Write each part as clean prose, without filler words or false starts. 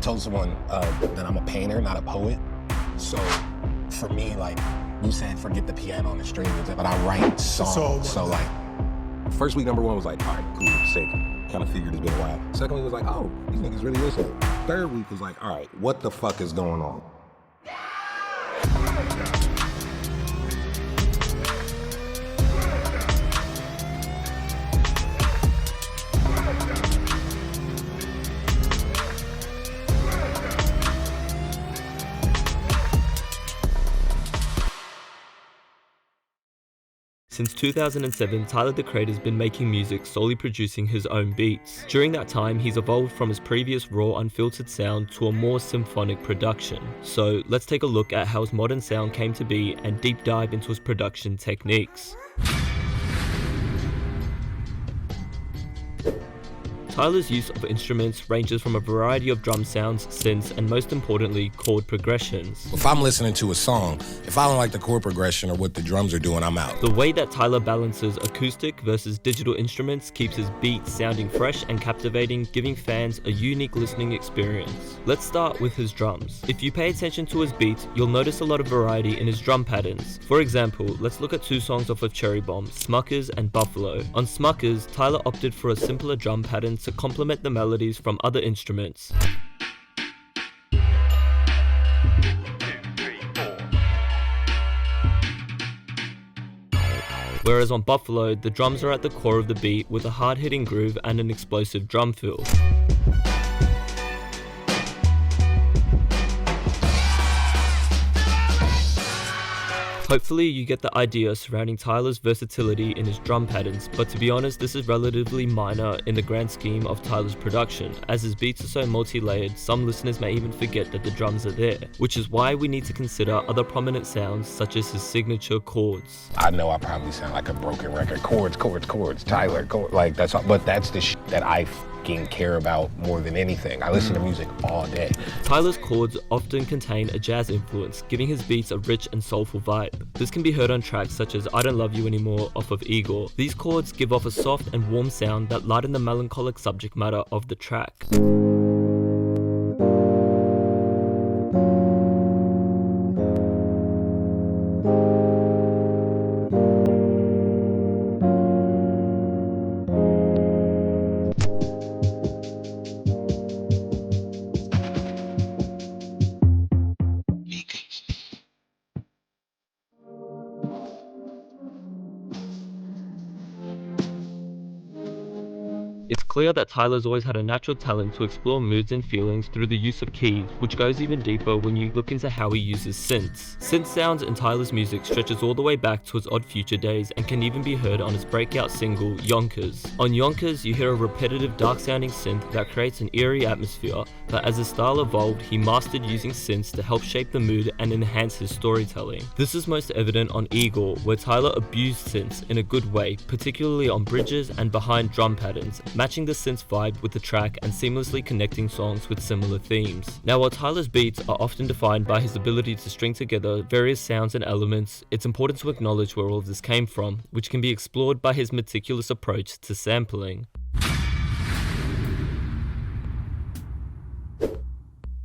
told someone that I'm a painter, not a poet. So for me, like you said, forget the piano and the strings, but I write songs. So like, first week number one was like, all right, cool, sick. Kind of figured it's been a while. Second week was like, oh, these niggas really listen. Third week was like, all right, what the fuck is going on? Since 2007, Tyler the Creator's been making music solely producing his own beats. During that time, he's evolved from his previous raw, unfiltered sound to a more symphonic production. So let's take a look at how his modern sound came to be and deep dive into his production techniques. Tyler's use of instruments ranges from a variety of drum sounds, synths, and most importantly, chord progressions. If I'm listening to a song, if I don't like the chord progression or what the drums are doing, I'm out. The way that Tyler balances acoustic versus digital instruments keeps his beats sounding fresh and captivating, giving fans a unique listening experience. Let's start with his drums. If you pay attention to his beats, you'll notice a lot of variety in his drum patterns. For example, let's look at two songs off of Cherry Bomb, Smuckers and Buffalo. On Smuckers, Tyler opted for a simpler drum pattern to complement the melodies from other instruments. Whereas on Buffalo, the drums are at the core of the beat with a hard-hitting groove and an explosive drum fill. Hopefully you get the idea surrounding Tyler's versatility in his drum patterns, but to be honest, this is relatively minor in the grand scheme of Tyler's production. As his beats are so multi-layered, some listeners may even forget that the drums are there, which is why we need to consider other prominent sounds such as his signature chords. I know I probably sound like a broken record. Chords, Tyler, like that's all, but that's the shit that I fucking care about more than anything. I listen to music all day. Tyler's chords often contain a jazz influence, giving his beats a rich and soulful vibe. This can be heard on tracks such as I Don't Love You Anymore off of Igor. These chords give off a soft and warm sound that lighten the melancholic subject matter of the track. It's clear that Tyler's always had a natural talent to explore moods and feelings through the use of keys, which goes even deeper when you look into how he uses synths. Synth sounds in Tyler's music stretches all the way back to his Odd Future days and can even be heard on his breakout single, Yonkers. On Yonkers, you hear a repetitive, dark-sounding synth that creates an eerie atmosphere, but as his style evolved, he mastered using synths to help shape the mood and enhance his storytelling. This is most evident on Igor, where Tyler abused synths in a good way, particularly on bridges and behind drum patterns, matching the synth's vibe with the track and seamlessly connecting songs with similar themes. Now, while Tyler's beats are often defined by his ability to string together various sounds and elements, it's important to acknowledge where all of this came from, which can be explored by his meticulous approach to sampling.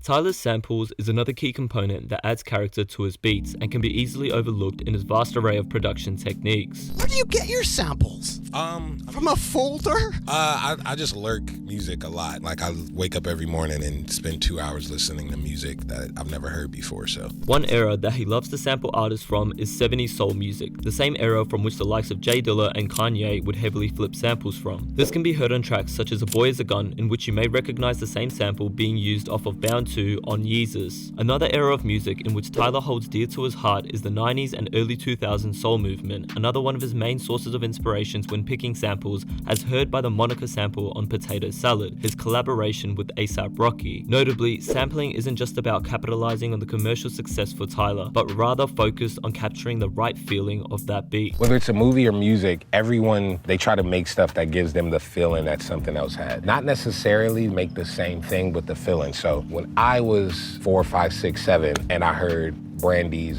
Tyler's samples is another key component that adds character to his beats and can be easily overlooked in his vast array of production techniques. Where do you get your samples? From a folder? I just lurk music a lot. Like I wake up every morning and spend 2 hours listening to music that I've never heard before, so. One era that he loves to sample artists from is 70s soul music, the same era from which the likes of Jay Dilla and Kanye would heavily flip samples from. This can be heard on tracks such as A Boy Is a Gun, in which you may recognize the same sample being used off of Bound 2 on Yeezus. Another era of music in which Tyler holds dear to his heart is the 90s and early 2000s soul movement, another one of his main sources of inspirations when picking samples, as heard by the Monica sample on Potato Salad, his collaboration with A$AP Rocky. Notably, sampling isn't just about capitalizing on the commercial success for Tyler, but rather focused on capturing the right feeling of that beat. Whether it's a movie or music, everyone, they try to make stuff that gives them the feeling that something else had. Not necessarily make the same thing, but the feeling. So when I was 4, 5, 6, 7, and I heard Brandy's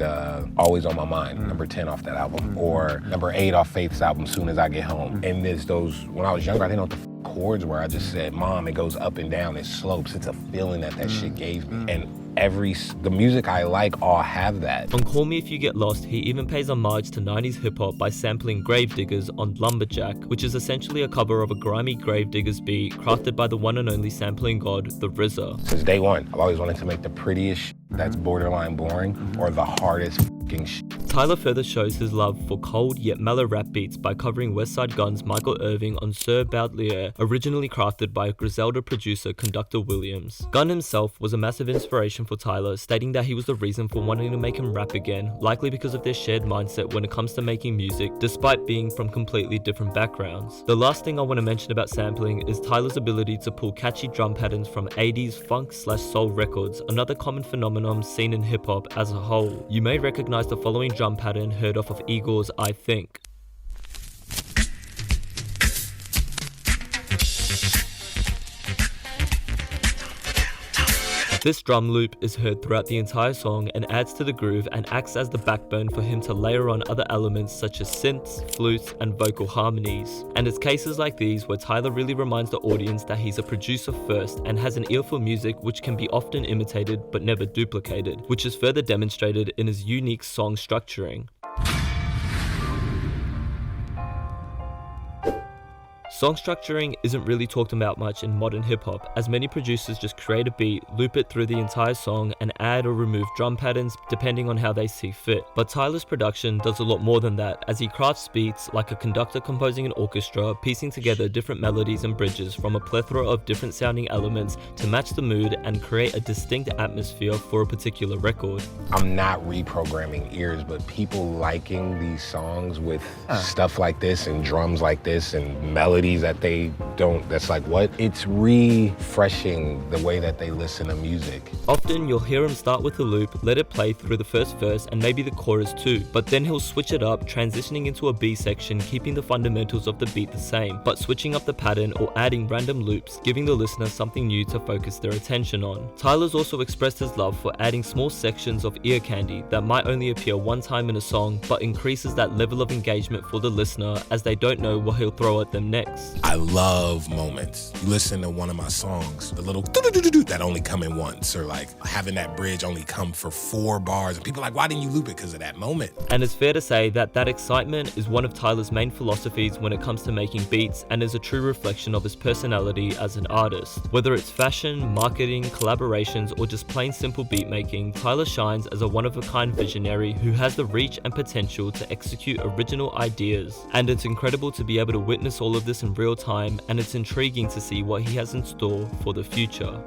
Always on My Mind, number 10 off that album, or number 8 off Faith's album, Soon As I Get Home. And there's those, when I was younger, I didn't know what the chords where I just said, Mom, it goes up and down, it slopes. It's a feeling that shit gave me. And the music I like all have that. On Call Me If You Get Lost, he even pays homage to 90s hip-hop by sampling Gravediggers on Lumberjack, which is essentially a cover of a grimy Gravediggers beat crafted by the one and only sampling god, the RZA. Since day one, I've always wanted to make the prettiest that's borderline boring or the hardest fucking shit. Tyler further shows his love for cold yet mellow rap beats by covering Westside Gunn's Michael Irving on Sir Baudelaire, originally crafted by Griselda producer Conductor Williams. Gunn himself was a massive inspiration for Tyler, stating that he was the reason for wanting to make him rap again, likely because of their shared mindset when it comes to making music, despite being from completely different backgrounds. The last thing I want to mention about sampling is Tyler's ability to pull catchy drum patterns from 80s funk/soul records, another common phenomenon seen in hip-hop as a whole. You may recognize the following drum pattern heard off of Igor's I Think. This drum loop is heard throughout the entire song and adds to the groove and acts as the backbone for him to layer on other elements such as synths, flutes, and vocal harmonies. And it's cases like these where Tyler really reminds the audience that he's a producer first and has an ear for music which can be often imitated but never duplicated, which is further demonstrated in his unique song structuring. Song structuring isn't really talked about much in modern hip-hop, as many producers just create a beat, loop it through the entire song, and add or remove drum patterns depending on how they see fit. But Tyler's production does a lot more than that, as he crafts beats like a conductor composing an orchestra, piecing together different melodies and bridges from a plethora of different sounding elements to match the mood and create a distinct atmosphere for a particular record. I'm not reprogramming ears, but people liking these songs with stuff like this and drums like this and melodies that they don't, that's like, what? It's refreshing the way that they listen to music. Often you'll hear him start with a loop, let it play through the first verse and maybe the chorus too, but then he'll switch it up, transitioning into a B section, keeping the fundamentals of the beat the same, but switching up the pattern or adding random loops, giving the listener something new to focus their attention on. Tyler's also expressed his love for adding small sections of ear candy that might only appear one time in a song, but increases that level of engagement for the listener as they don't know what he'll throw at them next. I love moments. You listen to one of my songs, the little do-do-do-do-do that only come in once, or like having that bridge only come for 4 bars, and people are like, why didn't you loop it? Because of that moment. And it's fair to say that that excitement is one of Tyler's main philosophies when it comes to making beats, and is a true reflection of his personality as an artist. Whether it's fashion, marketing, collaborations, or just plain simple beat making, Tyler shines as a one-of-a-kind visionary who has the reach and potential to execute original ideas. And it's incredible to be able to witness all of this in real time, and it's intriguing to see what he has in store for the future.